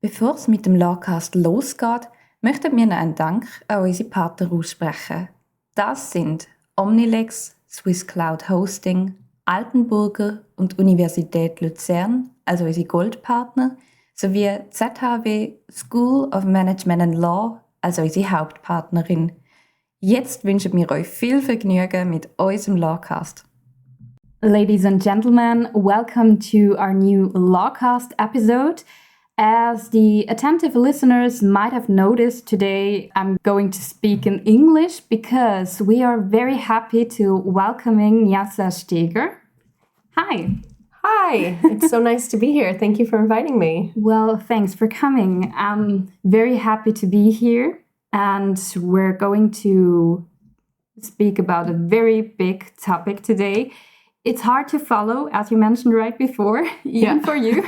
Bevor es mit dem Lawcast losgeht, möchten wir noch einen Dank an unsere Partner aussprechen. Das sind Omnilex, SwissCloudHosting, Altenburger und Universität Luzern, also unsere Goldpartner, sowie ZHAW School of Management and Law, also unsere Hauptpartnerin. Jetzt wünschen wir euch viel Vergnügen mit unserem Lawcast. Ladies and gentlemen, welcome to our new Lawcast episode. As the attentive listeners might have noticed, today I'm going to speak in English because we are very happy to welcoming Nyasa Steger. Hi. Hi, it's so nice to be here. Thank you for inviting me. Well, thanks for coming. I'm very happy to be here, and we're going to speak about a very big topic today. It's hard to follow, as you mentioned right before, even for you.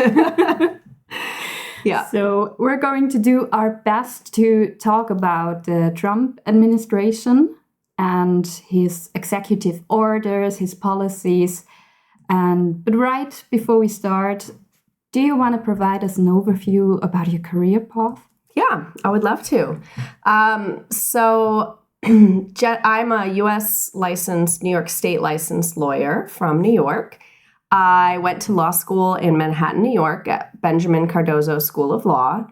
Yeah. So we're going to do our best to talk about the Trump administration and his executive orders, his policies. But right before we start, do you want to provide us an overview about your career path? Yeah, I would love to. So I'm a U.S. licensed, New York State licensed lawyer from New York. I went to law school in Manhattan, New York at Benjamin Cardozo School of Law.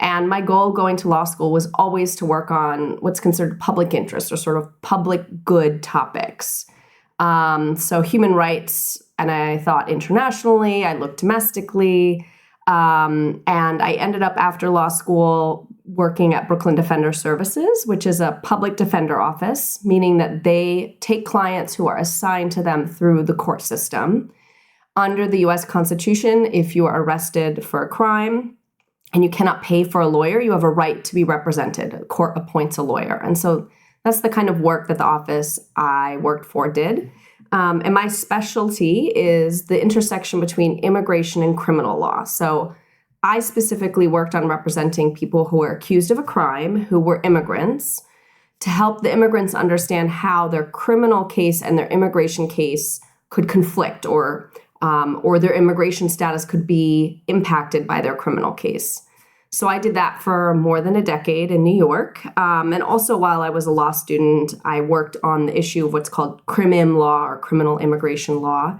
And my goal going to law school was always to work on what's considered public interest or sort of public good topics. So human rights, and I thought internationally, I looked domestically. And I ended up after law school working at Brooklyn Defender Services, which is a public defender office, meaning that they take clients who are assigned to them through the court system. Under the U.S. Constitution, if you are arrested for a crime and you cannot pay for a lawyer, you have a right to be represented. A court appoints a lawyer. And so that's the kind of work that the office I worked for did. And my specialty is the intersection between immigration and criminal law. So I specifically worked on representing people who were accused of a crime, who were immigrants, to help the immigrants understand how their criminal case and their immigration case could conflict, or their immigration status could be impacted by their criminal case. So I did that for more than a decade in New York. And also while I was a law student, I worked on the issue of what's called crim-im law, or criminal immigration law.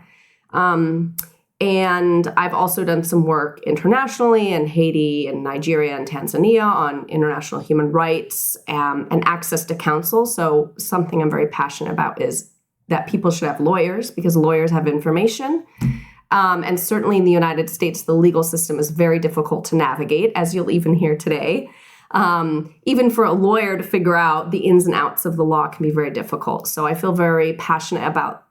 And I've also done some work internationally in Haiti and Nigeria and Tanzania on international human rights and access to counsel. So something I'm very passionate about is that people should have lawyers because lawyers have information. And certainly in the United States, the legal system is very difficult to navigate, as you'll even hear today. Even for a lawyer to figure out the ins and outs of the law can be very difficult. So I feel very passionate about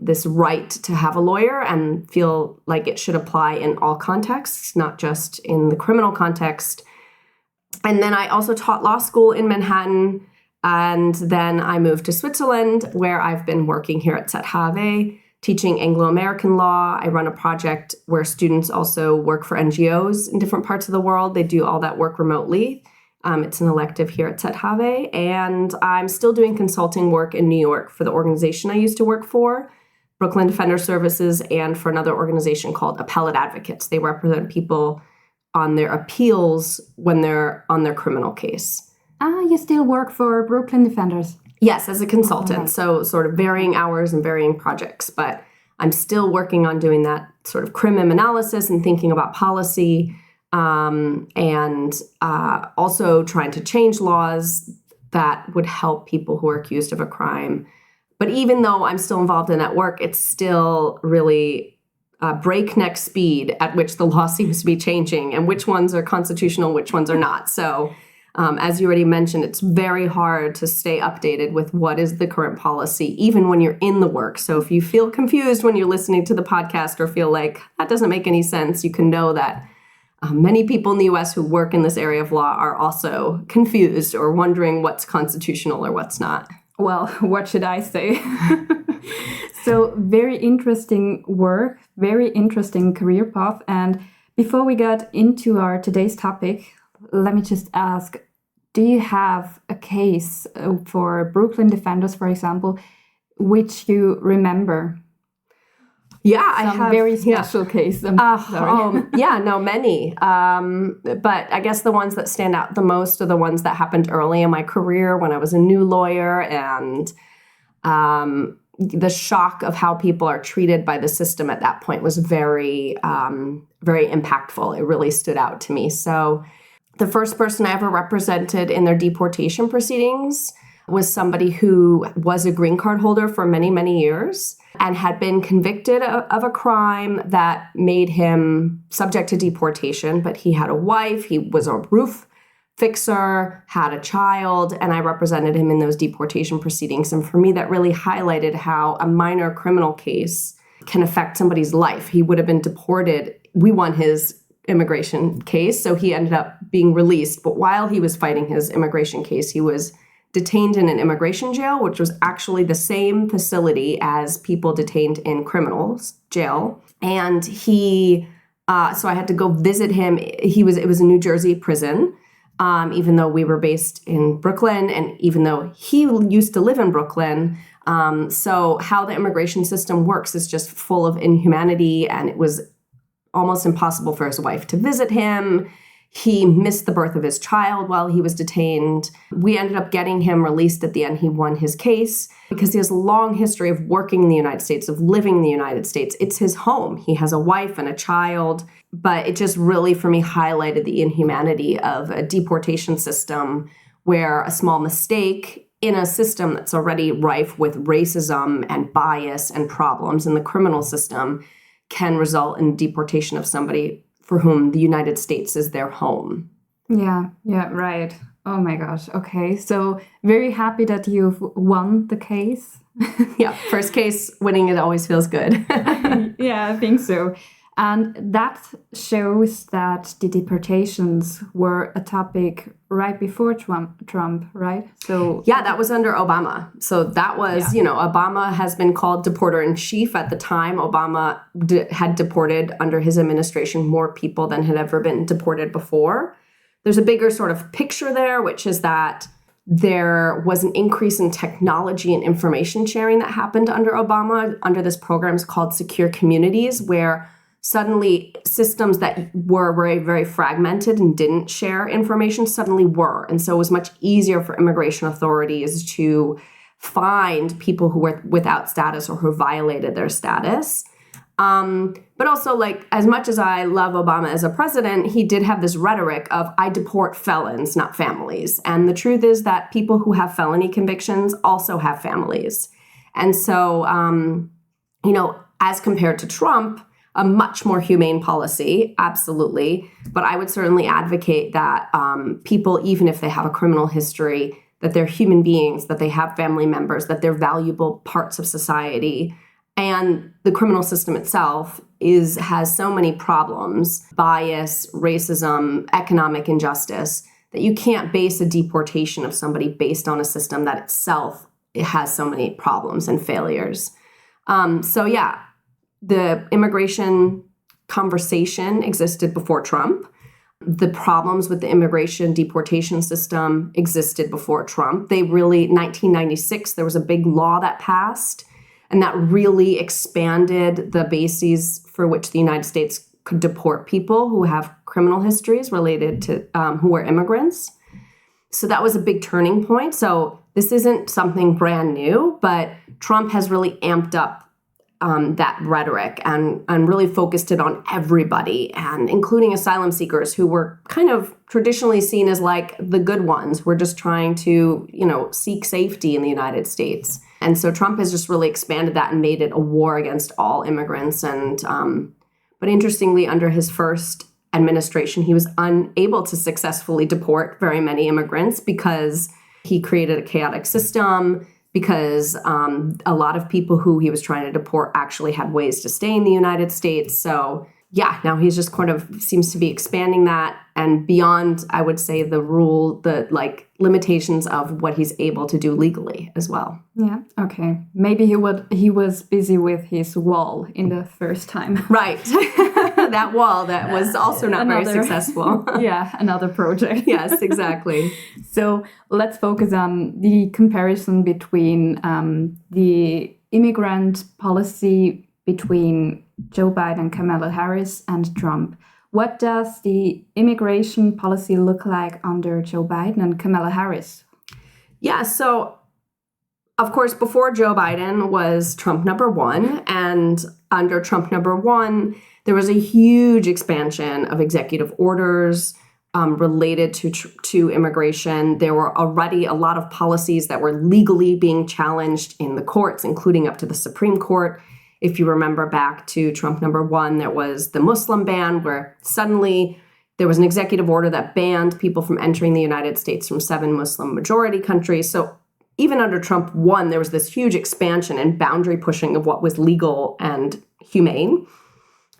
this right to have a lawyer and feel like it should apply in all contexts, not just in the criminal context. And then I also taught law school in Manhattan. And then I moved to Switzerland, where I've been working here at ZHAW, teaching Anglo-American law. I run a project where students also work for NGOs in different parts of the world. They do all that work remotely. It's an elective here at ZHAW. And I'm still doing consulting work in New York for the organization I used to work for, Brooklyn Defender Services, and for another organization called Appellate Advocates. They represent people on their appeals when they're on their criminal case. You still work for Brooklyn Defenders? Yes, as a consultant. So sort of varying hours and varying projects. But I'm still working on doing that sort of crim-im analysis and thinking about policy and also trying to change laws that would help people who are accused of a crime. But even though I'm still involved in that work, it's still really breakneck speed at which the law seems to be changing and which ones are constitutional, which ones are not. So as you already mentioned, it's very hard to stay updated with what is the current policy, even when you're in the work. So if you feel confused when you're listening to the podcast or feel like that doesn't make any sense, you can know that many people in the U.S. who work in this area of law are also confused or wondering what's constitutional or what's not. Well, what should I say? So very interesting work, very interesting career path. And before we get into our today's topic, let me just ask, do you have a case for Brooklyn Defenders, for example, which you remember? Yeah, I have very special case. Many. But I guess the ones that stand out the most are the ones that happened early in my career when I was a new lawyer, and the shock of how people are treated by the system at that point was very, very impactful. It really stood out to me. So the first person I ever represented in their deportation proceedings was somebody who was a green card holder for many, many years and had been convicted of a crime that made him subject to deportation. But he had a wife, he was a roof fixer, had a child, and I represented him in those deportation proceedings. And for me, that really highlighted how a minor criminal case can affect somebody's life. He would have been deported. We won his immigration case, so he ended up being released. But while he was fighting his immigration case, he was detained in an immigration jail, which was actually the same facility as people detained in criminals jail. And so I had to go visit him. It was a New Jersey prison, even though we were based in Brooklyn, and even though he used to live in Brooklyn. So how the immigration system works is just full of inhumanity, and it was almost impossible for his wife to visit him. He missed the birth of his child while he was detained. We ended up getting him released at the end. He won his case because he has a long history of working in the United States, of living in the United States. It's his home. He has a wife and a child. But it just really, for me, highlighted the inhumanity of a deportation system where a small mistake in a system that's already rife with racism and bias and problems in the criminal system can result in deportation of somebody for whom the United States is their home. Yeah, right. Oh my gosh. Okay, so very happy that you've won the case. Yeah, first case, winning it always feels good. Yeah, I think so. And that shows that the deportations were a topic right before Trump, right? So yeah, that was under Obama. So that was, Obama has been called deporter-in-chief at the time. Obama had deported under his administration more people than had ever been deported before. There's a bigger sort of picture there, which is that there was an increase in technology and information sharing that happened under Obama, under this program called Secure Communities, where suddenly systems that were very, very fragmented and didn't share information suddenly were. And so it was much easier for immigration authorities to find people who were without status or who violated their status. But also, as much as I love Obama as a president, he did have this rhetoric of, I deport felons, not families. And the truth is that people who have felony convictions also have families. And so, as compared to Trump, a much more humane policy, absolutely. But I would certainly advocate that people, even if they have a criminal history, that they're human beings, that they have family members, that they're valuable parts of society. And the criminal system itself has so many problems, bias, racism, economic injustice, that you can't base a deportation of somebody based on a system that itself has so many problems and failures. The immigration conversation existed before Trump. The problems with the immigration deportation system existed before Trump. 1996, there was a big law that passed, and that really expanded the bases for which the United States could deport people who have criminal histories related to who are immigrants. So that was a big turning point. So this isn't something brand new, but Trump has really amped up that rhetoric and really focused it on everybody, and including asylum seekers who were kind of traditionally seen as the good ones. We're just trying to, seek safety in the United States. And so Trump has just really expanded that and made it a war against all immigrants. And but interestingly, under his first administration, he was unable to successfully deport very many immigrants because he created a chaotic system, because a lot of people who he was trying to deport actually had ways to stay in the United States. So yeah, now he's just kind of seems to be expanding that and beyond, I would say, the limitations of what he's able to do legally as well. Yeah, okay. Maybe he was busy with his wall in the first time. Right. That wall that was also not very successful. Yeah, another project. Yes, exactly. So let's focus on the comparison between the immigrant policy between Joe Biden, Kamala Harris, and Trump. What does the immigration policy look like under Joe Biden and Kamala Harris? Yeah, so of course, before Joe Biden was Trump number one, and under Trump number one, there was a huge expansion of executive orders related to immigration. There were already a lot of policies that were legally being challenged in the courts, including up to the Supreme Court. If you remember back to Trump number one, there was the Muslim ban, where suddenly there was an executive order that banned people from entering the United States from 7 Muslim majority countries. So even under Trump 1, there was this huge expansion and boundary pushing of what was legal and humane.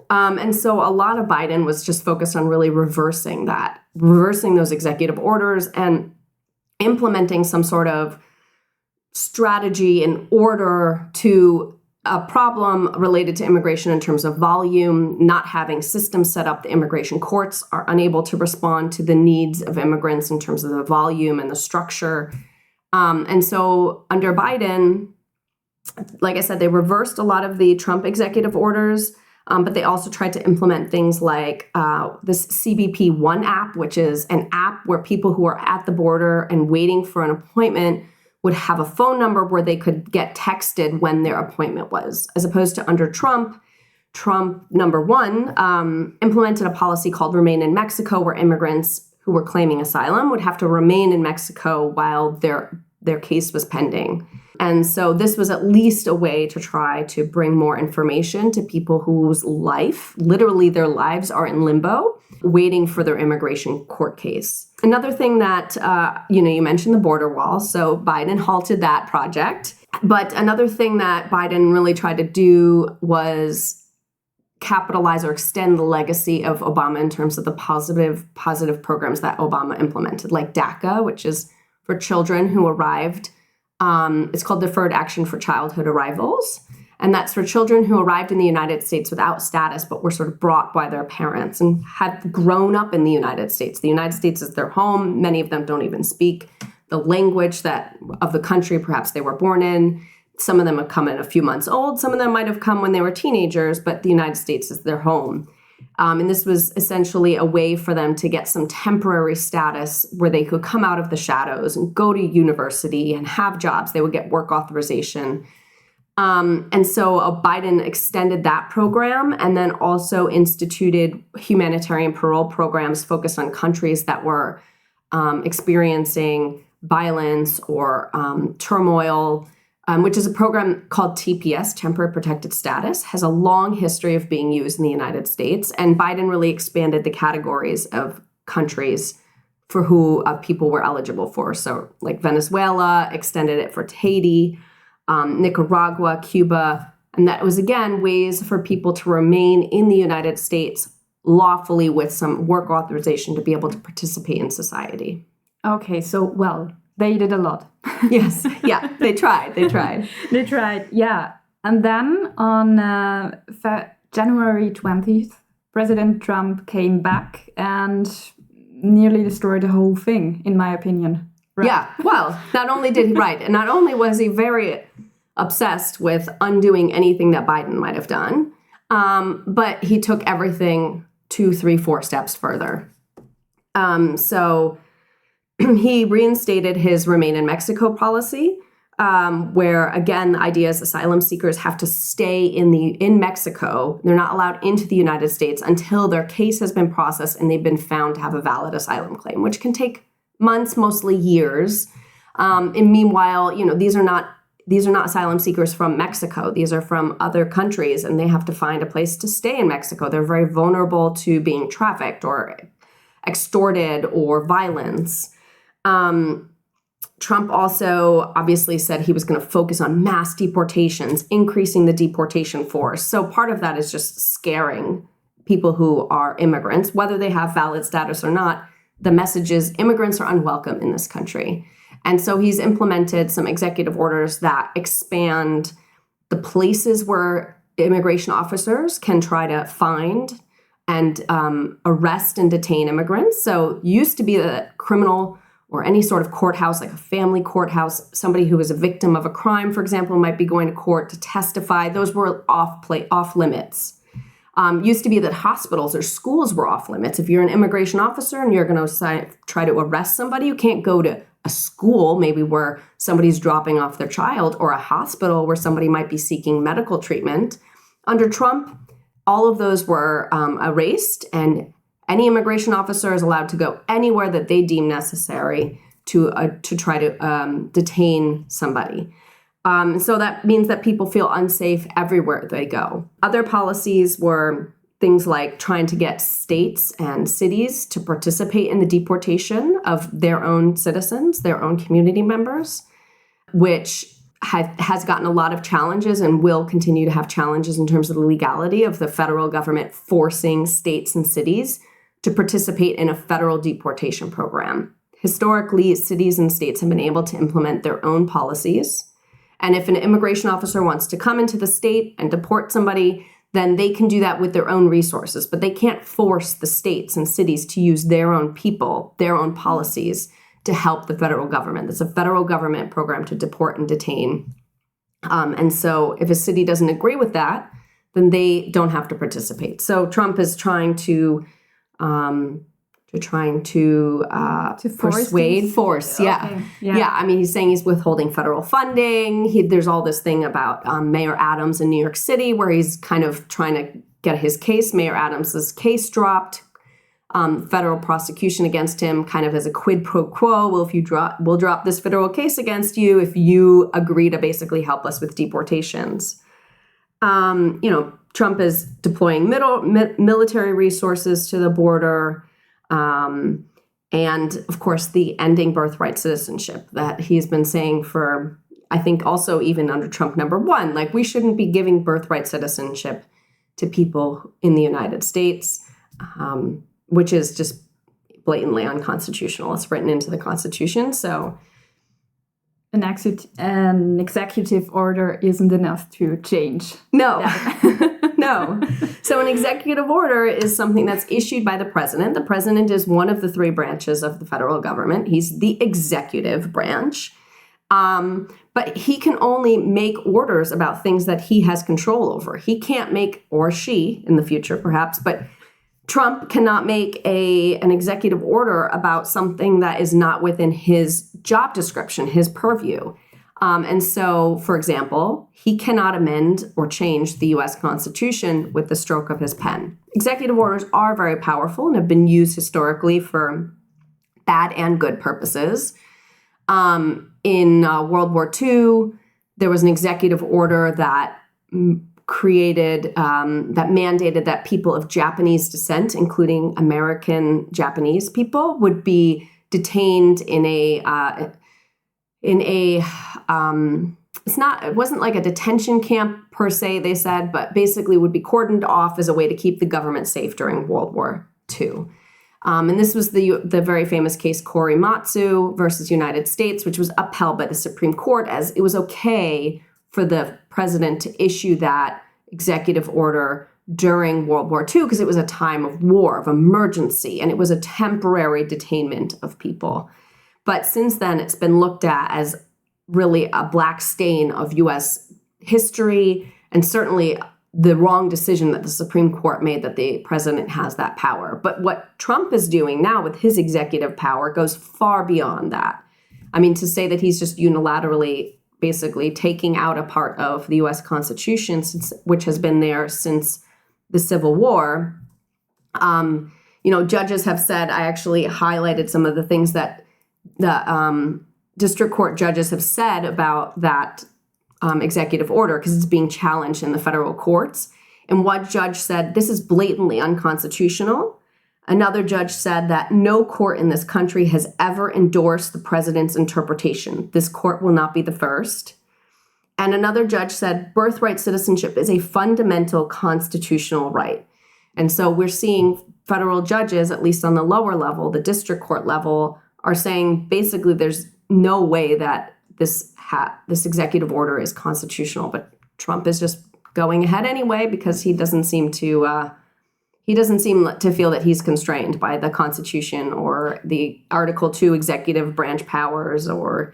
And so a lot of Biden was just focused on really reversing those executive orders and implementing some sort of strategy in order to a problem related to immigration in terms of volume, not having systems set up. The immigration courts are unable to respond to the needs of immigrants in terms of the volume and the structure. And so under Biden, like I said, they reversed a lot of the Trump executive orders, but they also tried to implement things like this CBP One app, which is an app where people who are at the border and waiting for an appointment would have a phone number where they could get texted when their appointment was, as opposed to under Trump number one implemented a policy called Remain in Mexico, where immigrants who were claiming asylum would have to remain in Mexico while their case was pending. And so this was at least a way to try to bring more information to people whose literally their lives are in limbo, waiting for their immigration court case. Another thing that, you mentioned the border wall. So Biden halted that project. But another thing that Biden really tried to do was capitalize or extend the legacy of Obama in terms of the positive programs that Obama implemented, like DACA, which is for children who arrived. It's called Deferred Action for Childhood Arrivals. And that's for children who arrived in the United States without status, but were sort of brought by their parents and had grown up in the United States. The United States is their home. Many of them don't even speak the language of the country perhaps they were born in. Some of them have come in a few months old. Some of them might have come when they were teenagers, but the United States is their home. And this was essentially a way for them to get some temporary status where they could come out of the shadows and go to university and have jobs. They would get work authorization. And so Biden extended that program and then also instituted humanitarian parole programs focused on countries that were experiencing violence or turmoil, which is a program called TPS, Temporary Protected Status, has a long history of being used in the United States. And Biden really expanded the categories of countries for who people were eligible for. So like Venezuela, extended it for Haiti, Nicaragua, Cuba. And that was, again, ways for people to remain in the United States lawfully with some work authorization to be able to participate in society. Okay, so, they did a lot. Yes. Yeah, they tried. They tried, yeah. And then on January 20th, President Trump came back and nearly destroyed the whole thing, in my opinion. Right? Yeah, well, not only was he very obsessed with undoing anything that Biden might have done, but he took everything 2, 3, 4 steps further. So he reinstated his Remain in Mexico policy, where, again, the idea is asylum seekers have to stay in Mexico. They're not allowed into the United States until their case has been processed and they've been found to have a valid asylum claim, which can take months, mostly years. And meanwhile, these are not asylum seekers from Mexico. These are from other countries, and they have to find a place to stay in Mexico. They're very vulnerable to being trafficked or extorted or violence. Trump also obviously said he was going to focus on mass deportations, increasing the deportation force. So part of that is just scaring people who are immigrants, whether they have valid status or not. The message is immigrants are unwelcome in this country. And so he's implemented some executive orders that expand the places where immigration officers can try to find and arrest and detain immigrants. So used to be that criminal or any sort of courthouse, like a family courthouse. Somebody who was a victim of a crime, for example, might be going to court to testify. Those were off limits. Used to be that hospitals or schools were off limits. If you're an immigration officer and you're going to try to arrest somebody, you can't go to a school, maybe where somebody's dropping off their child, or a hospital where somebody might be seeking medical treatment. Under Trump, all of those were erased, and any immigration officer is allowed to go anywhere that they deem necessary to try to detain somebody. So that means that people feel unsafe everywhere they go. Other policies were things like trying to get states and cities to participate in the deportation of their own citizens, their own community members, which has gotten a lot of challenges and will continue to have challenges in terms of the legality of the federal government forcing states and cities to participate in a federal deportation program. Historically, cities and states have been able to implement their own policies. And if an immigration officer wants to come into the state and deport somebody, then they can do that with their own resources. But they can't force the states and cities to use their own people, their own policies to help the federal government. That's a federal government program to deport and detain. And so if a city doesn't agree with that, then they don't have to participate. So Trump is trying to force. Yeah. Okay. Yeah. I mean, he's saying he's withholding federal funding. There's all this thing about Mayor Adams in New York City, where he's kind of trying to get his case, Mayor Adams's case, dropped. Federal prosecution against him, kind of as a quid pro quo. Well, if we'll drop this federal case against you if you agree to basically help us with deportations. Trump is deploying military resources to the border. And of course, the ending birthright citizenship that he's been saying for, I think also even under Trump #1, like we shouldn't be giving birthright citizenship to people in the United States, which is just blatantly unconstitutional. It's written into the Constitution. So an executive order isn't enough to change. No, no. So an executive order is something that's issued by the president. The president is one of the three branches of the federal government. He's the executive branch. But he can only make orders about things that he has control over. He can't make, or she in the future perhaps, but Trump cannot make an executive order about something that is not within his job description, his purview. And so, for example, he cannot amend or change the U.S. Constitution with the stroke of his pen. Executive orders are very powerful and have been used historically for bad and good purposes. In World War II, there was an executive order that mandated that people of Japanese descent, including American Japanese people, would be detained it wasn't like a detention camp per se, they said, but basically would be cordoned off as a way to keep the government safe during World War II. And this was the very famous case Korematsu versus United States, which was upheld by the Supreme Court as it was okay for the president to issue that executive order during World War II because it was a time of war, of emergency, and it was a temporary detainment of people. But since then, it's been looked at as really a black stain of U.S. history, and certainly the wrong decision that the Supreme Court made that the president has that power. But what Trump is doing now with his executive power goes far beyond that. I mean, to say that he's just unilaterally basically taking out a part of the U.S. Constitution, which has been there since the Civil War. Judges have said, I actually highlighted some of the things that the district court judges have said about that executive order because it's being challenged in the federal courts. And one judge said, this is blatantly unconstitutional. Another judge said that no court in this country has ever endorsed the president's interpretation. This court will not be the first. And another judge said birthright citizenship is a fundamental constitutional right. And so we're seeing federal judges, at least on the lower level, the district court level, are saying basically there's no way that this executive order is constitutional. But Trump is just going ahead anyway because he doesn't seem to he doesn't seem to feel that he's constrained by the Constitution or the Article 2 executive branch powers or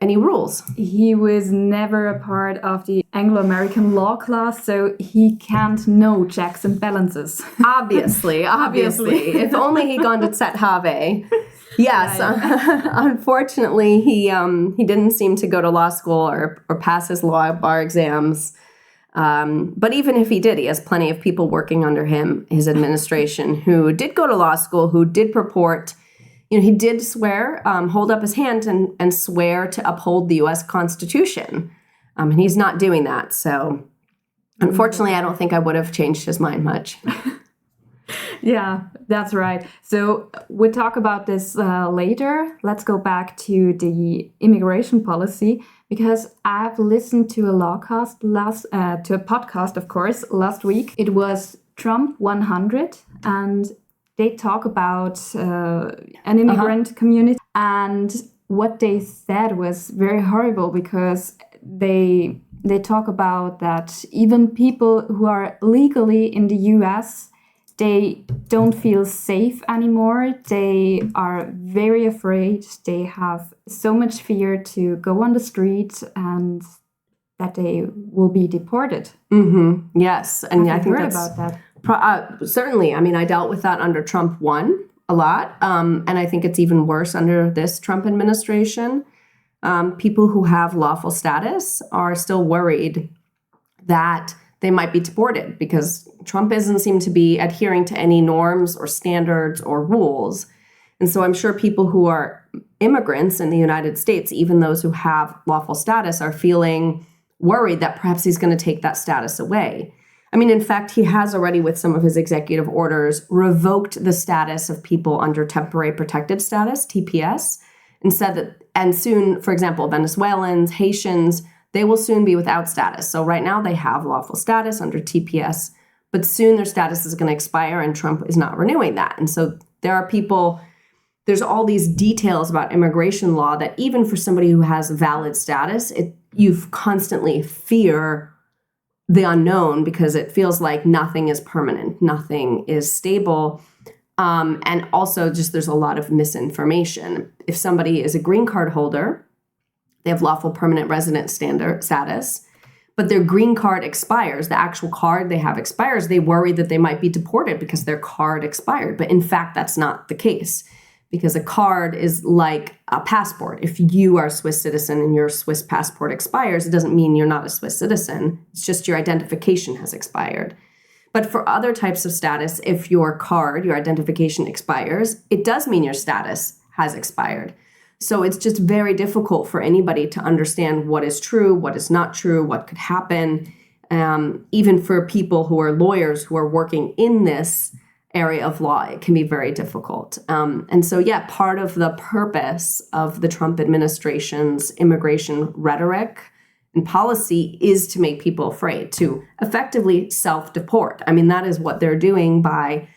any rules. He was never a part of the Anglo-American law class, so he can't know checks and balances. Obviously. If only he'd gone to ZHAW. Yes, right. Unfortunately, he didn't seem to go to law school or pass his law bar exams. But even if he did, he has plenty of people working under him, his administration, who did go to law school, who did purport. He did swear, hold up his hand and swear to uphold the U.S. Constitution. And he's not doing that. So unfortunately, I don't think I would have changed his mind much. Yeah, that's right. So we'll talk about this later. Let's go back to the immigration policy, because I've listened to a Lawcast to a podcast, of course, last week. It was Trump 100, and they talk about an immigrant community, and what they said was very horrible, because they talk about that even people who are legally in the US, they don't feel safe anymore. They are very afraid. They have so much fear to go on the street and that they will be deported. Mm-hmm. Yes, and I think heard that's about that. Certainly. I mean, I dealt with that under Trump 1 a lot, and I think it's even worse under this Trump administration. People who have lawful status are still worried that they might be deported because Trump doesn't seem to be adhering to any norms or standards or rules. And so I'm sure people who are immigrants in the United States, even those who have lawful status, are feeling worried that perhaps he's going to take that status away. I mean, in fact, he has already, with some of his executive orders, revoked the status of people under temporary protected status, TPS, and said that, and soon, for example, Venezuelans, Haitians, they will soon be without status. So right now they have lawful status under TPS, but soon their status is going to expire and Trump is not renewing that. And so there are people, there's all these details about immigration law that even for somebody who has valid status, you constantly fear the unknown because it feels like nothing is permanent, nothing is stable. And also just there's a lot of misinformation. If somebody is a green card holder, they have lawful permanent resident status, but their green card expires, the actual card they have expires, they worry that they might be deported because their card expired. But in fact, that's not the case, because a card is like a passport. If you are a Swiss citizen and your Swiss passport expires, it doesn't mean you're not a Swiss citizen. It's just your identification has expired. But for other types of status, if your card, your identification expires, it does mean your status has expired. So it's just very difficult for anybody to understand what is true, what is not true, what could happen. Even for people who are lawyers who are working in this area of law, it can be very difficult. And so, yeah, part of the purpose of the Trump administration's immigration rhetoric and policy is to make people afraid, to effectively self-deport. I mean, that is what they're doing by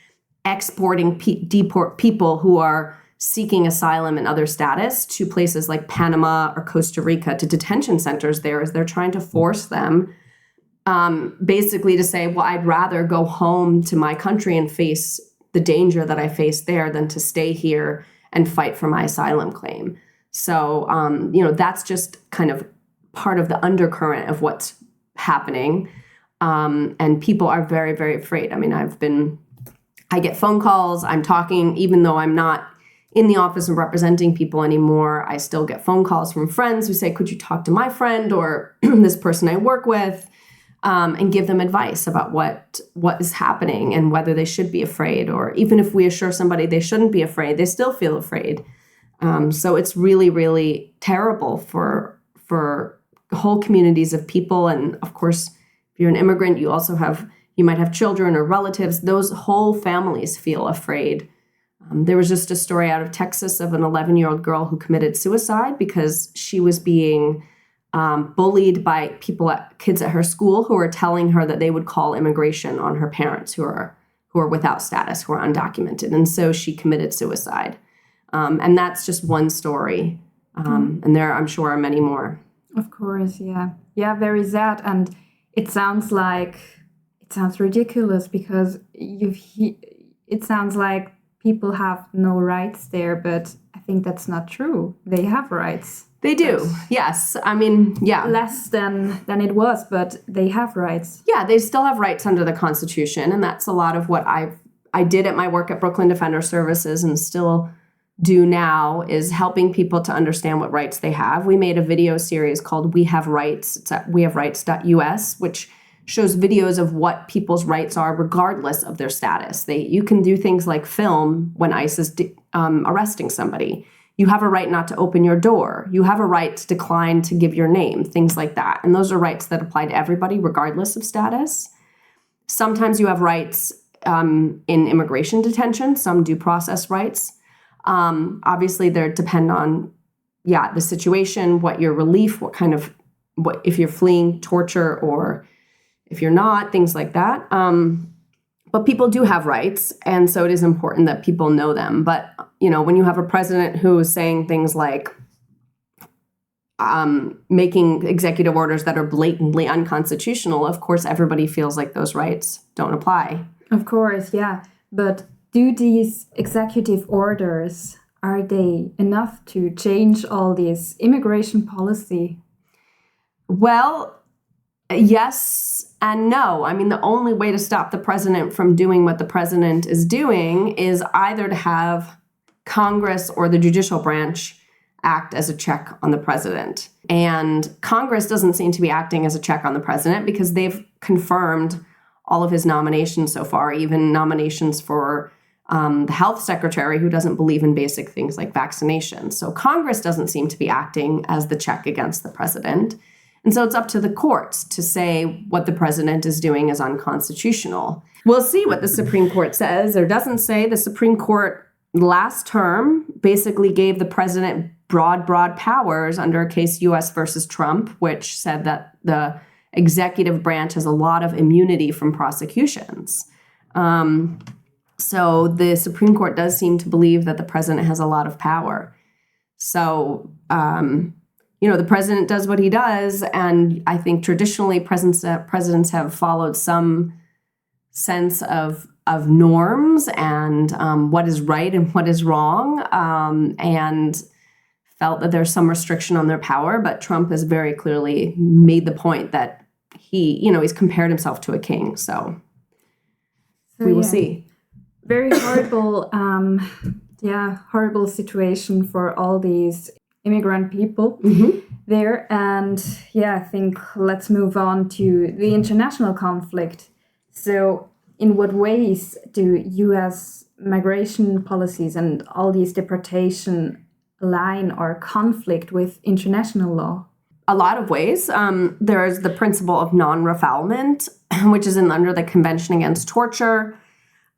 exporting deport people who are seeking asylum and other status to places like Panama or Costa Rica, to detention centers there, as they're trying to force them basically to say, well, I'd rather go home to my country and face the danger that I face there than to stay here and fight for my asylum claim. So, that's just kind of part of the undercurrent of what's happening. And people are very, very afraid. I mean, I get phone calls, I'm talking, even though I'm not in the office and representing people anymore, I still get phone calls from friends who say, could you talk to my friend or this person I work with, and give them advice about what is happening and whether they should be afraid. Or even if we assure somebody they shouldn't be afraid, they still feel afraid. So it's really, really terrible for whole communities of people. And of course, if you're an immigrant, you might have children or relatives. Those whole families feel afraid. There was just a story out of Texas of an 11-year-old girl who committed suicide because she was being bullied by kids at her school who were telling her that they would call immigration on her parents who are without status, who are undocumented. And so she committed suicide. And that's just one story. And there, I'm sure, are many more. Of course, yeah. Yeah, very sad. And it sounds like sounds ridiculous because it sounds like people have no rights there, but I think that's not true. They have rights. They do, yes. I mean, yeah. Less than it was, but they have rights. Yeah, they still have rights under the Constitution, and that's a lot of what I did at my work at Brooklyn Defender Services and still do now, is helping people to understand what rights they have. We made a video series called We Have Rights. It's at wehaverights.us, which shows videos of what people's rights are regardless of their status. You can do things like film when ICE is arresting somebody. You have a right not to open your door. You have a right to decline to give your name, things like that. And those are rights that apply to everybody regardless of status. Sometimes you have rights in immigration detention, some due process rights. Obviously, they depend on, the situation, what your relief, what if you're fleeing torture or if you're not, things like that. But people do have rights, and so it is important that people know them. But, when you have a president who is saying things like making executive orders that are blatantly unconstitutional, of course, everybody feels like those rights don't apply. Of course, yeah. But do these executive orders, are they enough to change all this immigration policy? Well, yes and no. I mean, the only way to stop the president from doing what the president is doing is either to have Congress or the judicial branch act as a check on the president. And Congress doesn't seem to be acting as a check on the president because they've confirmed all of his nominations so far, even nominations for the health secretary who doesn't believe in basic things like vaccination. So Congress doesn't seem to be acting as the check against the president. And so it's up to the courts to say what the president is doing is unconstitutional. We'll see what the Supreme Court says or doesn't say. The Supreme Court last term basically gave the president broad powers under a case U.S. versus Trump, which said that the executive branch has a lot of immunity from prosecutions. So the Supreme Court does seem to believe that the president has a lot of power. So, the president does what he does, and I think traditionally presidents have followed some sense of norms and what is right and what is wrong, and felt that there's some restriction on their power. But Trump has very clearly made the point that he's compared himself to a king. So we will see. Very horrible, horrible situation for all these immigrant people there. And I think let's move on to the international conflict. So in what ways do U.S. migration policies and all these deportation align or conflict with international law? A lot of ways. There's the principle of non-refoulement, which is under the Convention Against Torture.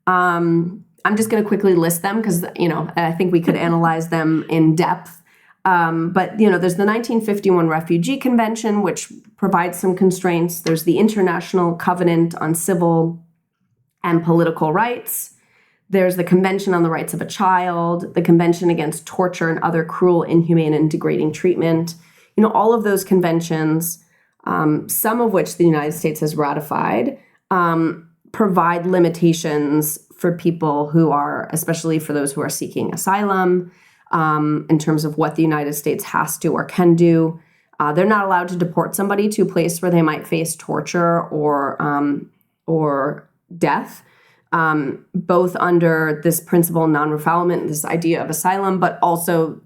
I'm just going to quickly list them because, I think we could analyze them in depth. But there's the 1951 Refugee Convention, which provides some constraints. There's the International Covenant on Civil and Political Rights. There's the Convention on the Rights of a Child, the Convention Against Torture and Other Cruel, Inhumane, and Degrading Treatment. All of those conventions, some of which the United States has ratified, provide limitations for people who are, especially for those who are seeking asylum, in terms of what the United States has to or can do. They're not allowed to deport somebody to a place where they might face torture or death, both under this principle of non-refoulement, this idea of asylum, but also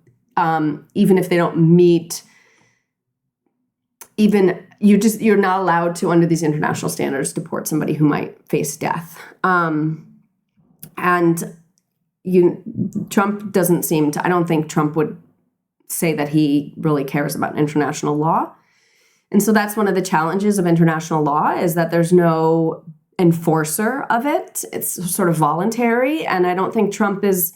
even if they don't meet, you're not allowed to, under these international standards, deport somebody who might face death. Trump doesn't seem to, I don't think Trump would say that he really cares about international law. And so that's one of the challenges of international law, is that there's no enforcer of it. It's sort of voluntary. And I don't think Trump is,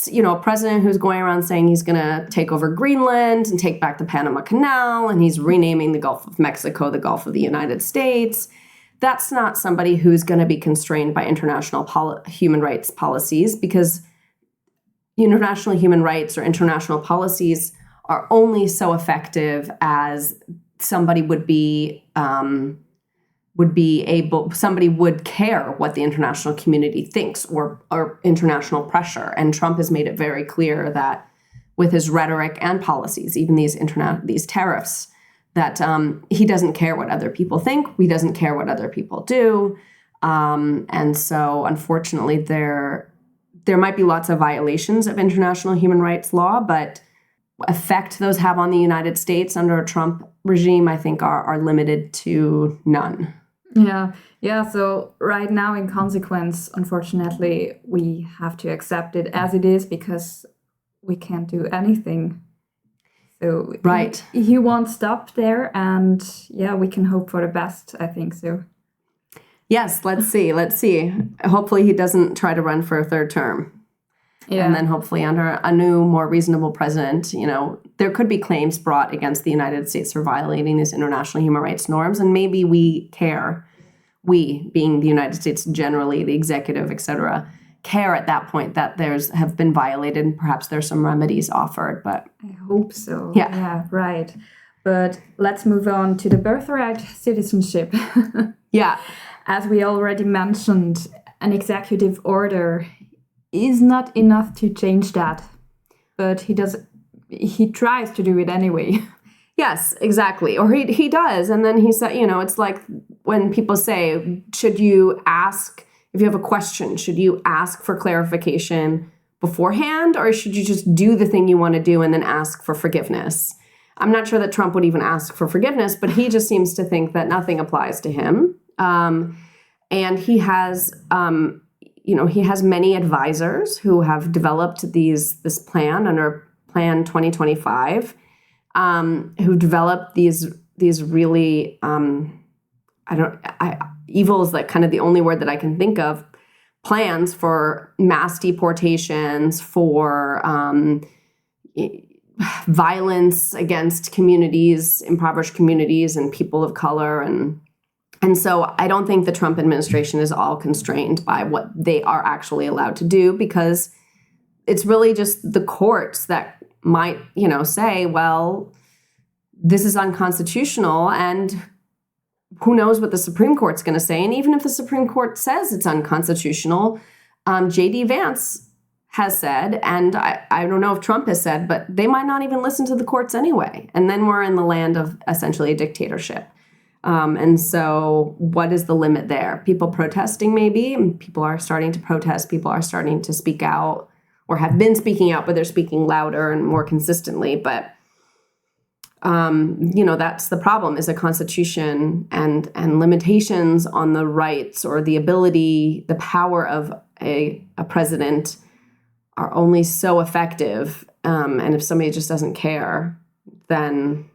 a president who's going around saying he's going to take over Greenland and take back the Panama Canal, and he's renaming the Gulf of Mexico the Gulf of the United States. That's not somebody who's going to be constrained by international human rights policies, because international human rights or international policies are only so effective as somebody would be somebody would care what the international community thinks or international pressure. And Trump has made it very clear that with his rhetoric and policies, even these tariffs, that he doesn't care what other people think. He doesn't care what other people do. And so, unfortunately, there might be lots of violations of international human rights law, but effect those have on the United States under a Trump regime, I think, are limited to none. Yeah. So right now, in consequence, unfortunately, we have to accept it as it is because we can't do anything. So right. He won't stop there, and we can hope for the best, I think so. Yes, let's see. Hopefully he doesn't try to run for a third term. Yeah. And then hopefully under a new, more reasonable president, there could be claims brought against the United States for violating these international human rights norms. And maybe we being the United States generally, the executive, et cetera, care at that point that have been violated and perhaps there's some remedies offered. But I hope so. Yeah, right. But let's move on to the birthright citizenship. Yeah. As we already mentioned, an executive order is not enough to change that, but he tries to do it anyway. Yes, exactly. Or he does. And then he said, it's like when people say, should you ask, if you have a question, should you ask for clarification beforehand, or should you just do the thing you want to do and then ask for forgiveness? I'm not sure that Trump would even ask for forgiveness, but he just seems to think that nothing applies to him. And he has, he has many advisors who have developed this plan under Plan 2025, who developed these really, evil is like kind of the only word that I can think of, plans for mass deportations, for violence against communities, impoverished communities, and people of color, and so I don't think the Trump administration is all constrained by what they are actually allowed to do, because it's really just the courts that might, say, well, this is unconstitutional, and who knows what the Supreme Court's going to say. And even if the Supreme Court says it's unconstitutional, J.D. Vance has said, and I don't know if Trump has said, but they might not even listen to the courts anyway. And then we're in the land of essentially a dictatorship. And so what is the limit there? People protesting, maybe. People are starting to protest. People are starting to speak out, or have been speaking out, but they're speaking louder and more consistently. But, that's the problem, is a constitution and limitations on the rights or the ability, the power of a president are only so effective. And if somebody just doesn't care, then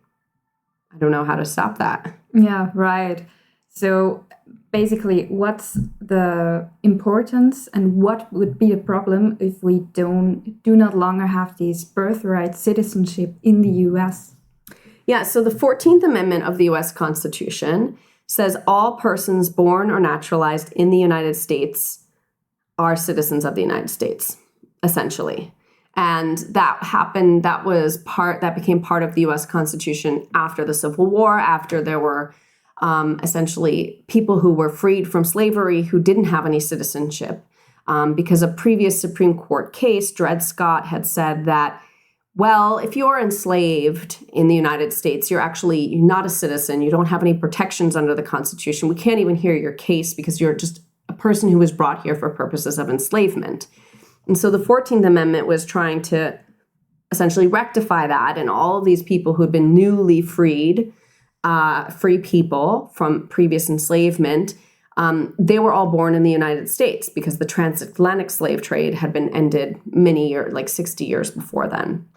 I don't know how to stop that. Yeah, right. So basically, what's the importance and what would be the problem if we do not longer have these birthright citizenship in the US? Yeah, so the 14th Amendment of the US Constitution says all persons born or naturalized in the United States are citizens of the United States, essentially. And that became part of the US Constitution after the Civil War, after there were essentially people who were freed from slavery who didn't have any citizenship. Because a previous Supreme Court case, Dred Scott, had said that, well, if you're enslaved in the United States, you're not a citizen. You don't have any protections under the Constitution. We can't even hear your case because you're just a person who was brought here for purposes of enslavement. And so the 14th Amendment was trying to essentially rectify that, and all of these people who had been newly freed, free people from previous enslavement, they were all born in the United States because the transatlantic slave trade had been ended 60 years before then.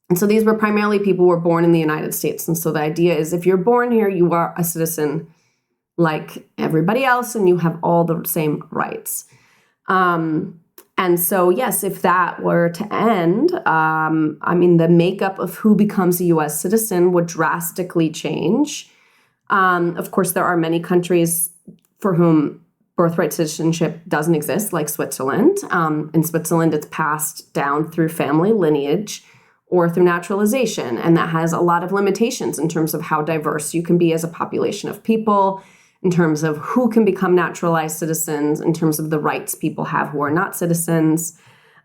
And so these were primarily people who were born in the United States. And so the idea is if you're born here, you are a citizen like everybody else, and you have all the same rights. And so, yes, if that were to end, the makeup of who becomes a U.S. citizen would drastically change. Of course, there are many countries for whom birthright citizenship doesn't exist, like Switzerland. In Switzerland, it's passed down through family lineage or through naturalization. And that has a lot of limitations in terms of how diverse you can be as a population of people. in terms of who can become naturalized citizens, in terms of the rights people have who are not citizens.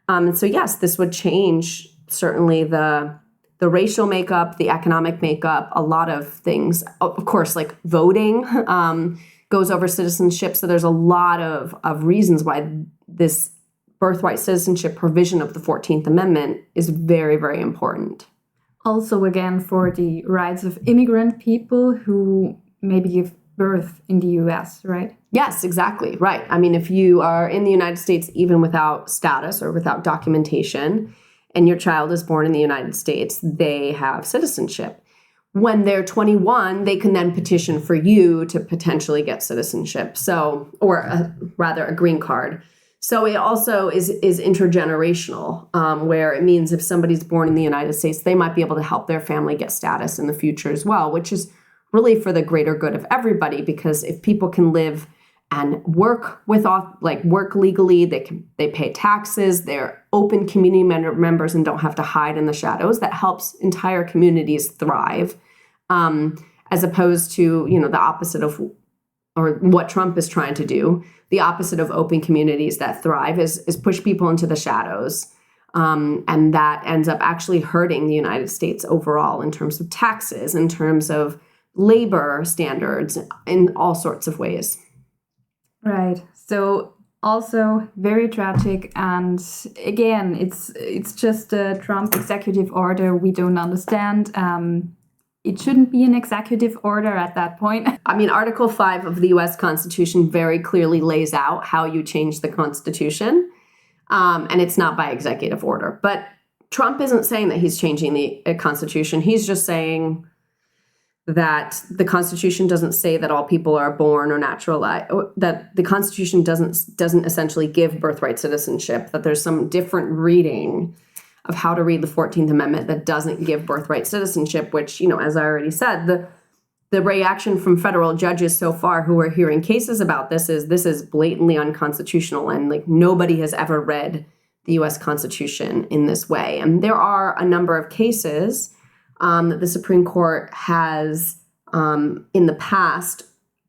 And so, yes, this would change certainly the racial makeup, the economic makeup, a lot of things. Of course, like voting goes over citizenship. So there's a lot of reasons why this birthright citizenship provision of the 14th Amendment is very, very important. Also, again, for the rights of immigrant people who maybe give birth in the US, right? Yes, exactly. Right. I mean, if you are in the United States, even without status or without documentation, and your child is born in the United States, they have citizenship. When they're 21, they can then petition for you to potentially get citizenship. So, or rather a green card. So it also is intergenerational, where it means if somebody's born in the United States, they might be able to help their family get status in the future as well, which is really for the greater good of everybody. Because if people can live and work work legally, they pay taxes, they're open community members and don't have to hide in the shadows, that helps entire communities thrive, as opposed to the opposite of, or what Trump is trying to do. The opposite of open communities that thrive is push people into the shadows. And that ends up actually hurting the United States overall in terms of taxes, in terms of labor standards, in all sorts of ways. Right. So also very tragic. And again, it's just a Trump executive order we don't understand. It shouldn't be an executive order at that point. I mean, Article 5 of the U.S. Constitution very clearly lays out how you change the Constitution, and it's not by executive order. But Trump isn't saying that he's changing the Constitution. He's just saying that the Constitution doesn't say that all people are born or naturalized, that the Constitution doesn't essentially give birthright citizenship, that there's some different reading of how to read the 14th Amendment that doesn't give birthright citizenship, which, as I already said, the reaction from federal judges so far who are hearing cases about this is blatantly unconstitutional, and nobody has ever read the U.S. Constitution in this way. And there are a number of cases that the Supreme Court has in the past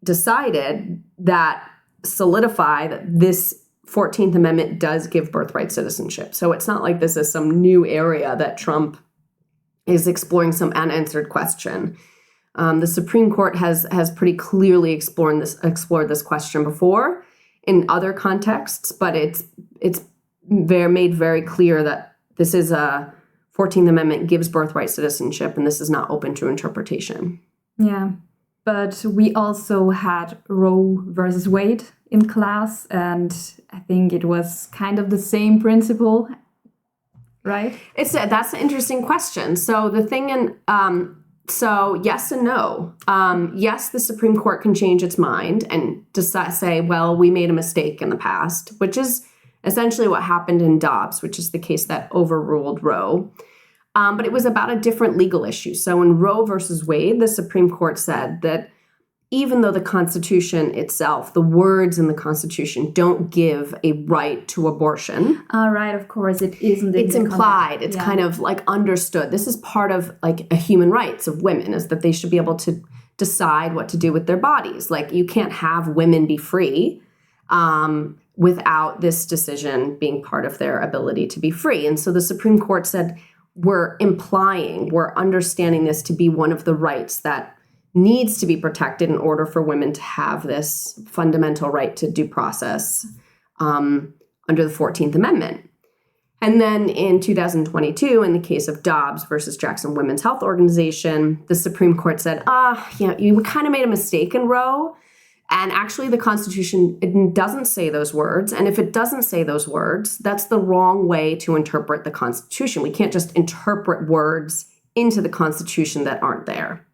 decided that solidify that this 14th Amendment does give birthright citizenship. So it's not like this is some new area that Trump is exploring some unanswered question. The Supreme Court has pretty clearly explored this question before in other contexts, but it's made very clear that this is a 14th Amendment gives birthright citizenship, and this is not open to interpretation. Yeah, but we also had Roe versus Wade in class, and I think it was kind of the same principle, right? That's an interesting question. So the thing so yes and no. Yes, the Supreme Court can change its mind and say, well, we made a mistake in the past, which is essentially what happened in Dobbs, which is the case that overruled Roe. But it was about a different legal issue. So in Roe versus Wade, the Supreme Court said that even though the Constitution itself, the words in the Constitution don't give a right to abortion. Right, of course, it isn't. It's implied. It's kind of understood. This is part of a human rights of women, is that they should be able to decide what to do with their bodies. You can't have women be free without this decision being part of their ability to be free. And so the Supreme Court said, we're understanding this to be one of the rights that needs to be protected in order for women to have this fundamental right to due process under the 14th Amendment. And then in 2022, in the case of Dobbs versus Jackson Women's Health Organization, the Supreme Court said, you kind of made a mistake in Roe. And actually, the Constitution, it doesn't say those words. And if it doesn't say those words, that's the wrong way to interpret the Constitution. We can't just interpret words into the Constitution that aren't there.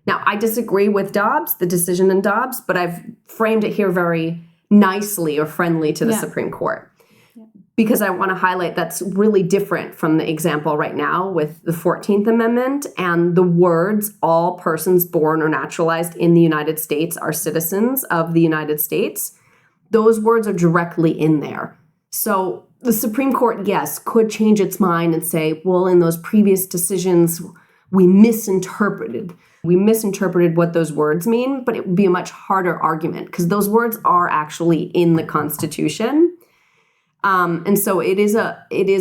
Now, I disagree with Dobbs, the decision in Dobbs, but I've framed it here very nicely or friendly to the Supreme Court. Because I want to highlight that's really different from the example right now with the 14th Amendment and the words, all persons born or naturalized in the United States are citizens of the United States. Those words are directly in there. So the Supreme Court, yes, could change its mind and say, well, in those previous decisions, we misinterpreted what those words mean, but it would be a much harder argument because those words are actually in the Constitution. And so it is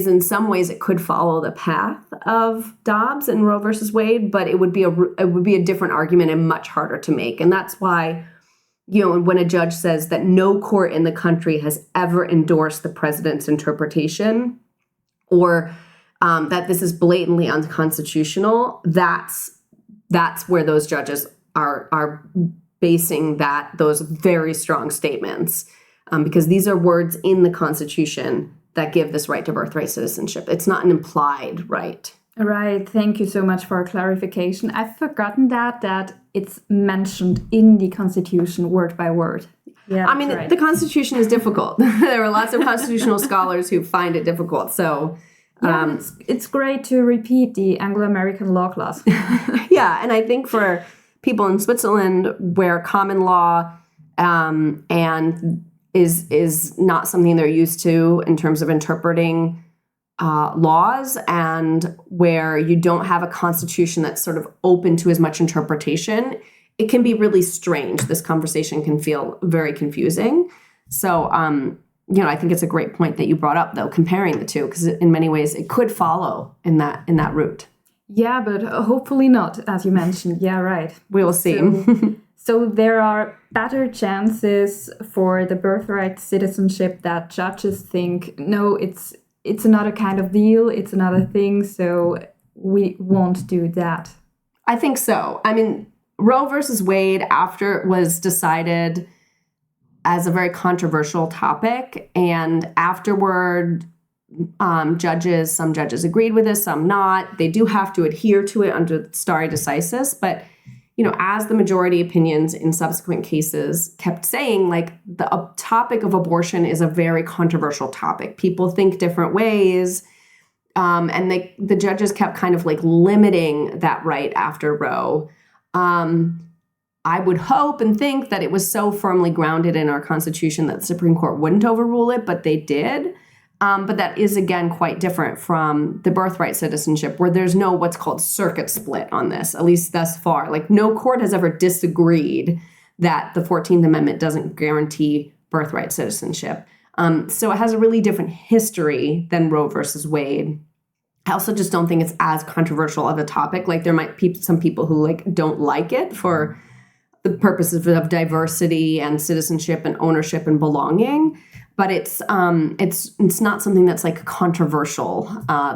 in some ways it could follow the path of Dobbs and Roe versus Wade, but it would be a different argument and much harder to make. And that's why, when a judge says that no court in the country has ever endorsed the president's interpretation, or that this is blatantly unconstitutional, that's where those judges are basing those very strong statements. Because these are words in the Constitution that give this right to birthright citizenship. It's not an implied right. Right. Thank you so much for clarification. I've forgotten that it's mentioned in the Constitution word by word. Yeah, I mean, right. The Constitution is difficult. There are lots of constitutional scholars who find it difficult. So it's great to repeat the Anglo-American law class. Yeah, and I think for people in Switzerland where common law and is not something they're used to in terms of interpreting laws, and where you don't have a constitution that's sort of open to as much interpretation, it can be really strange. This conversation can feel very confusing. So, I think it's a great point that you brought up, though, comparing the two, because in many ways it could follow in that route. Yeah, but hopefully not, as you mentioned. Yeah, right. We will see. So there are better chances for the birthright citizenship that judges think, no, it's another kind of deal, it's another thing, so we won't do that. I think so. I mean, Roe versus Wade, after it was decided as a very controversial topic, and afterward, some judges agreed with this, some not. They do have to adhere to it under stare decisis, but as the majority opinions in subsequent cases kept saying, like, the topic of abortion is a very controversial topic. People think different ways. And the judges kept kind of like limiting that right after Roe. I would hope and think that it was so firmly grounded in our Constitution that the Supreme Court wouldn't overrule it, but they did. But that is, again, quite different from the birthright citizenship, where there's no what's called circuit split on this, at least thus far. Like, no court has ever disagreed that the 14th Amendment doesn't guarantee birthright citizenship. So it has a really different history than Roe versus Wade. I also just don't think it's as controversial of a topic. Like, there might be some people who don't like it for the purposes of diversity and citizenship and ownership and belonging. But it's not something that's controversial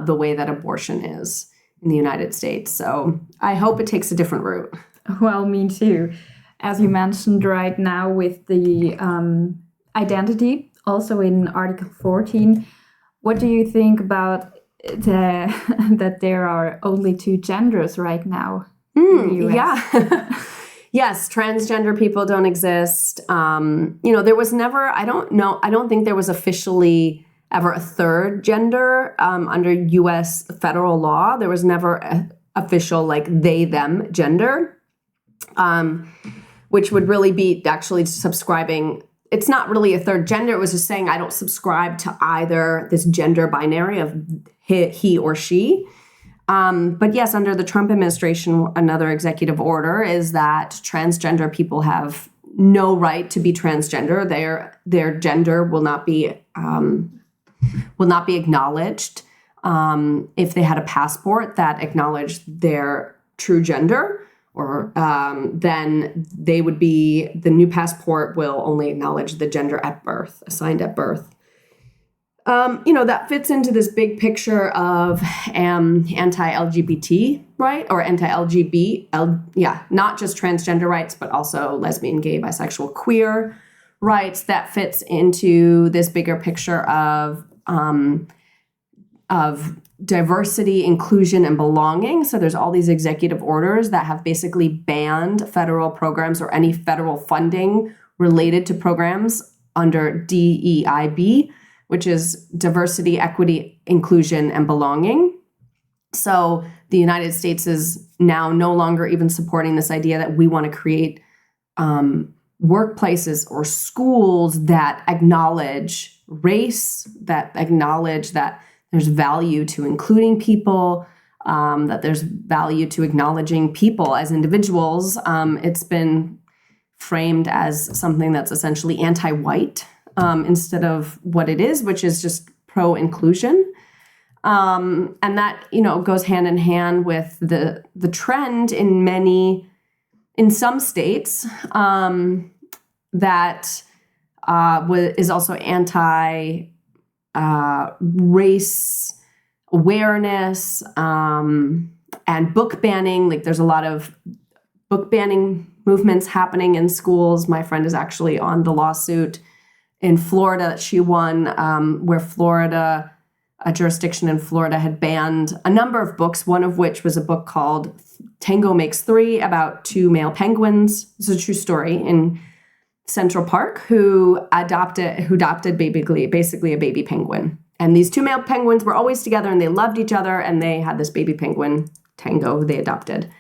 the way that abortion is in the United States. So I hope it takes a different route. Well, me too. As you mentioned right now with the identity, also in Article 14, what do you think about that there are only two genders right now in the US? Yeah. Yes, transgender people don't exist. There was never, I don't think there was officially ever a third gender under US federal law. There was never an official they, them gender, which would really be actually subscribing. It's not really a third gender. It was just saying I don't subscribe to either this gender binary of he or she. But yes, under the Trump administration, another executive order is that transgender people have no right to be transgender. Their gender will not be acknowledged if they had a passport that acknowledged their true gender, or then they would be, the new passport will only acknowledge the gender at birth, assigned at birth. That fits into this big picture of anti-LGBT, right? Or anti-LGBT, not just transgender rights, but also lesbian, gay, bisexual, queer rights. That fits into this bigger picture of diversity, inclusion, and belonging. So there's all these executive orders that have basically banned federal programs or any federal funding related to programs under DEIB, which is diversity, equity, inclusion, and belonging. So the United States is now no longer even supporting this idea that we want to create workplaces or schools that acknowledge race, that acknowledge that there's value to including people, that there's value to acknowledging people as individuals. It's been framed as something that's essentially anti-white instead of what it is, which is just pro-inclusion. And that, goes hand in hand with the trend in some states that is also anti race awareness and book banning. Like there's a lot of book banning movements happening in schools. My friend is actually on the lawsuit in Florida that she won, where a jurisdiction in Florida had banned a number of books, one of which was a book called Tango Makes Three about two male penguins. It's a true story in Central Park who adopted basically a baby penguin. And these two male penguins were always together and they loved each other and they had this baby penguin, Tango, who they adopted.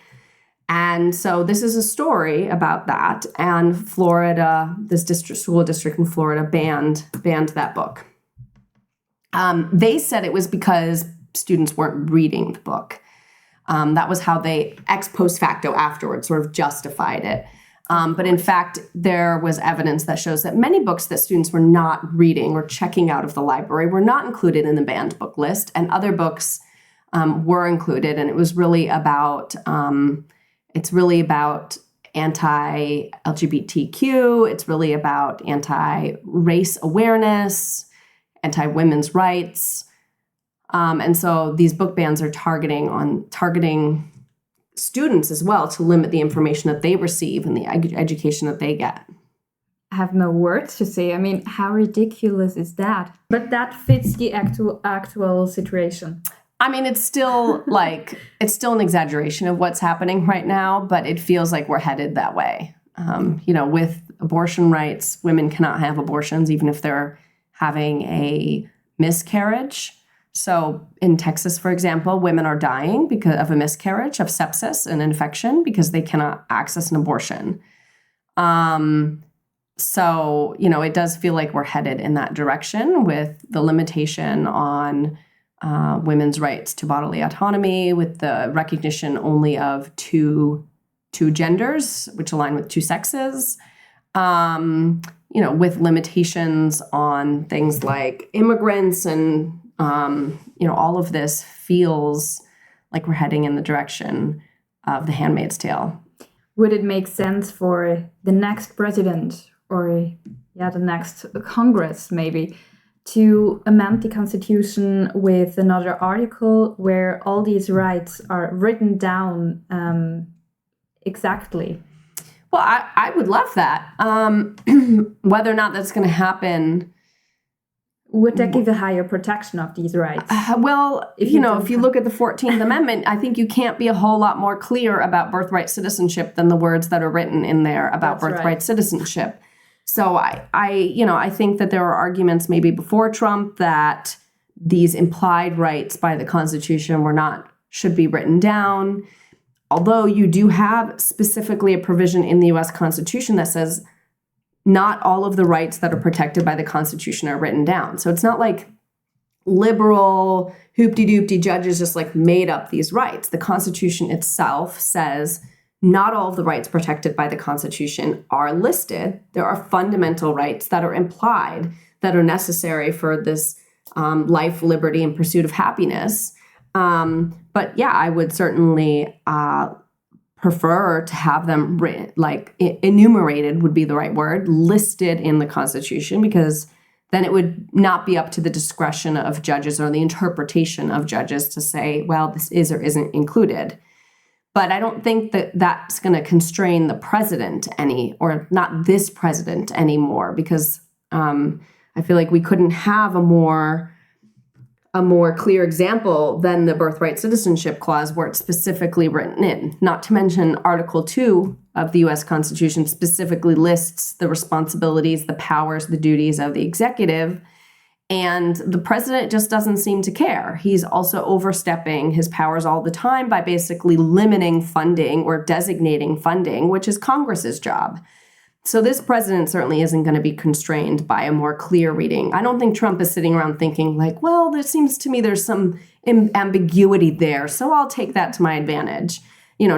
And so this is a story about that. And Florida, this school district in Florida banned that book. They said it was because students weren't reading the book. That was how they ex post facto afterwards sort of justified it. But in fact, there was evidence that shows that many books that students were not reading or checking out of the library were not included in the banned book list, and other books were included. And it was really about anti-LGBTQ. It's really about anti-race awareness, anti-women's rights. And so these book bans are targeting students as well to limit the information that they receive and the education that they get. I have no words to say. I mean, how ridiculous is that? But that fits the actual situation. I mean, it's still an exaggeration of what's happening right now, but it feels like we're headed that way. With abortion rights, women cannot have abortions even if they're having a miscarriage. So in Texas, for example, women are dying because of a miscarriage, of sepsis, an infection, because they cannot access an abortion. So, it does feel like we're headed in that direction with the limitation on women's rights to bodily autonomy, with the recognition only of two genders, which align with two sexes, with limitations on things like immigrants and all of this feels like we're heading in the direction of The Handmaid's Tale. Would it make sense for the next president or the next Congress maybe to amend the Constitution with another article where all these rights are written down exactly? Well, I would love that. Whether or not that's going to happen... Would that give a higher protection of these rights? If you look at the 14th Amendment, I think you can't be a whole lot more clear about birthright citizenship than the words that are written in there about birthright citizenship. So I think that there are arguments maybe before Trump that these implied rights by the Constitution should be written down. Although you do have specifically a provision in the U.S. Constitution that says not all of the rights that are protected by the Constitution are written down. So it's not like liberal hoopty-doopty judges just made up these rights. The Constitution itself says not all of the rights protected by the Constitution are listed. There are fundamental rights that are implied that are necessary for this life, liberty, and pursuit of happiness. But yeah, I would certainly prefer to have them written, enumerated would be the right word, listed in the Constitution, because then it would not be up to the discretion of judges or the interpretation of judges to say, well, this is or isn't included. But I don't think that that's going to constrain the president or not this president anymore, because I feel like we couldn't have a more clear example than the birthright citizenship clause, where it's specifically written in. Not to mention Article 2 of the U.S. Constitution specifically lists the responsibilities, the powers, the duties of the executive, and the president just doesn't seem to care. He's also overstepping his powers all the time by basically limiting funding or designating funding, which is Congress's job. So this president certainly isn't going to be constrained by a more clear reading. I don't think Trump is sitting around thinking well, there seems to me there's some ambiguity there. So I'll take that to my advantage.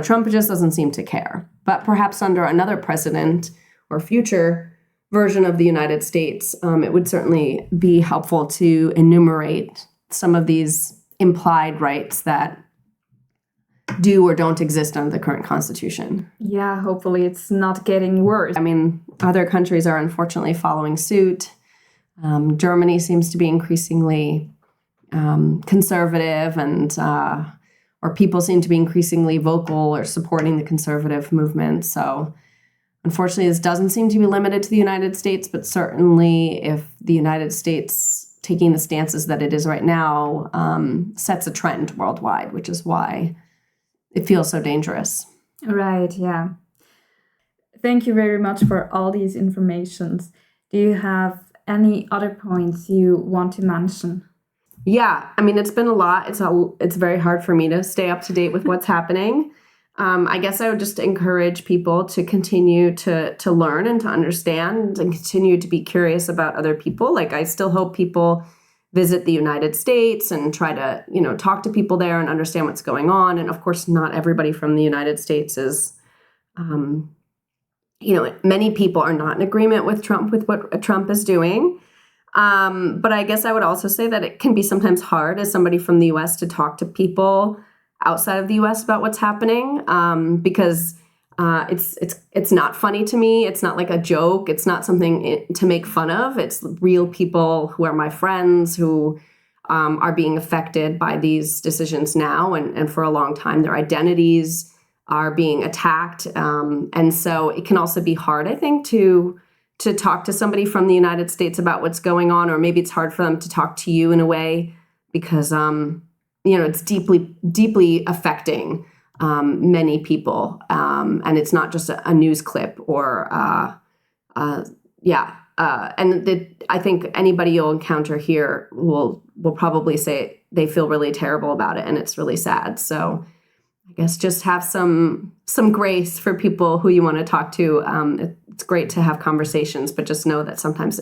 Trump just doesn't seem to care. But perhaps under another president or future version of the United States, it would certainly be helpful to enumerate some of these implied rights that do or don't exist under the current Constitution. Yeah, hopefully it's not getting worse. I mean, other countries are unfortunately following suit. Germany seems to be increasingly conservative, and or people seem to be increasingly vocal or supporting the conservative movement. So unfortunately, this doesn't seem to be limited to the United States, but certainly if the United States taking the stances that it is right now sets a trend worldwide, which is why it feels so dangerous. Right, yeah. Thank you very much for all these informations. Do you have any other points you want to mention? Yeah, I mean, it's been a lot. It's very hard for me to stay up to date with what's happening. I guess I would just encourage people to continue to learn and to understand and continue to be curious about other people. Like, I still hope people visit the United States and try to, talk to people there and understand what's going on. And of course, not everybody from the United States is, many people are not in agreement with Trump, with what Trump is doing. But I guess I would also say that it can be sometimes hard as somebody from the US to talk to people outside of the US about what's happening, because it's not funny to me. It's not like a joke. It's not something to make fun of. It's real people who are my friends who are being affected by these decisions now, and for a long time their identities are being attacked. And so it can also be hard, I think, to talk to somebody from the United States about what's going on, or maybe it's hard for them to talk to you in a way because, it's deeply, deeply affecting many people. And it's not just a news clip or, I think anybody you'll encounter here will probably say they feel really terrible about it, and it's really sad. So I guess just have some grace for people who you want to talk to. It's great to have conversations, but just know that sometimes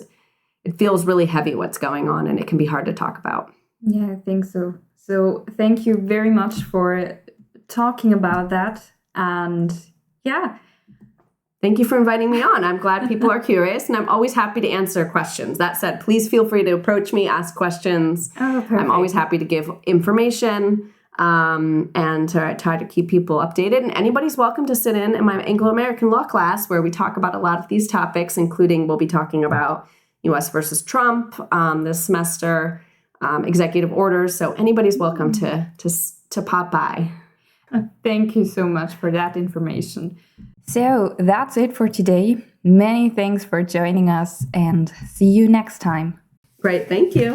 it feels really heavy what's going on, and it can be hard to talk about. Yeah, I think so. So thank you very much for talking about that. And yeah. Thank you for inviting me on. I'm glad people are curious, and I'm always happy to answer questions. That said, please feel free to approach me, ask questions. Oh, perfect. I'm always happy to give information. And try to keep people updated. And anybody's welcome to sit in my Anglo-American law class, where we talk about a lot of these topics, including we'll be talking about U.S. versus Trump this semester, executive orders. So anybody's welcome to pop by. Thank you so much for that information. So that's it for today. Many thanks for joining us, and see you next time. Great, thank you.